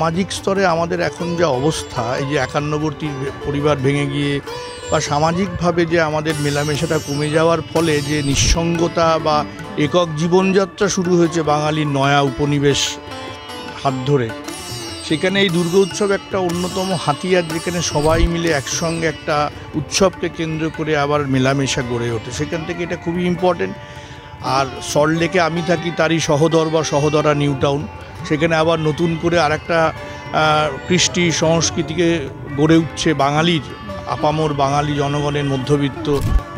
সামাজিক স্তরে আমাদের এখন যা অবস্থা, এই যে একান্নবর্তী পরিবার ভেঙে গিয়ে বা সামাজিকভাবে যে আমাদের মেলামেশাটা কমে যাওয়ার ফলে যে নিঃসঙ্গতা বা একক জীবনযাত্রা শুরু হয়েছে বাঙালির নয়া উপনিবেশ হাত ধরে, সেখানে এই দুর্গোৎসব একটা অন্যতম হাতিয়ার, যেখানে সবাই মিলে একসঙ্গে একটা উৎসবকে কেন্দ্র করে আবার মেলামেশা গড়ে ওঠে। সেখান থেকে এটা খুবই ইম্পর্টেন্ট। আর সল্টলেকে আমি থাকি, তারই সহদর বা সহদরা নিউ টাউন, সেখানে আবার নতুন করে আরেকটা কৃষ্টি সংস্কৃতিকে গড়ে উঠছে বাঙালির, আপামর বাঙালি জনগণের, মধ্যবিত্ত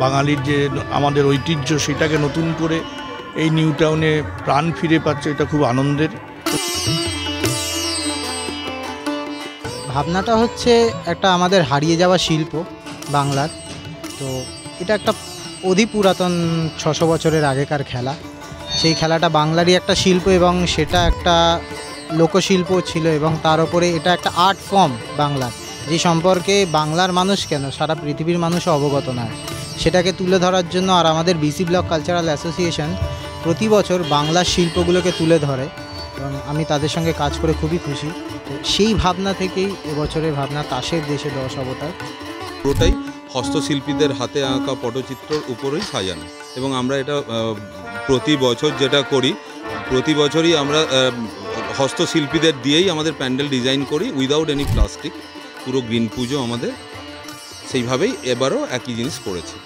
বাঙালির যে আমাদের ঐতিহ্য, সেটাকে নতুন করে এই নিউ টাউনে প্রাণ ফিরে পাচ্ছে। এটা খুব আনন্দের। ভাবনাটা হচ্ছে একটা আমাদের হারিয়ে যাওয়া শিল্প বাংলার। তো এটা একটা অধি পুরাতন 600 বছরের আগেকার খেলা। সেই খেলাটা বাংলারই একটা শিল্প এবং সেটা একটা লোকশিল্প ছিল, এবং তার উপরে এটা একটা আর্ট ফর্ম বাংলার, যে সম্পর্কে বাংলার মানুষ কেন সারা পৃথিবীর মানুষও অবগত নয়। সেটাকে তুলে ধরার জন্য আর আমাদের বিসি ব্লক কালচারাল অ্যাসোসিয়েশন প্রতি বছর বাংলার শিল্পগুলোকে তুলে ধরে, এবং আমি তাদের সঙ্গে কাজ করে খুবই খুশি। তো সেই ভাবনা থেকেই এবছরের ভাবনা তাসের দেশে 10 অবতার। পুরোটাই হস্তশিল্পীদের হাতে আঁকা পটচিত্রর উপরেই সাজানো, এবং আমরা এটা প্রতি বছর যেটা করি, প্রতি বছরই আমরা হস্তশিল্পীদের দিয়েই আমাদের প্যান্ডেল ডিজাইন করি, উইদাউট এনি প্লাস্টিক। পুরো গ্রিন পুজো আমাদের সেইভাবেই এবারও একই জিনিস করেছি।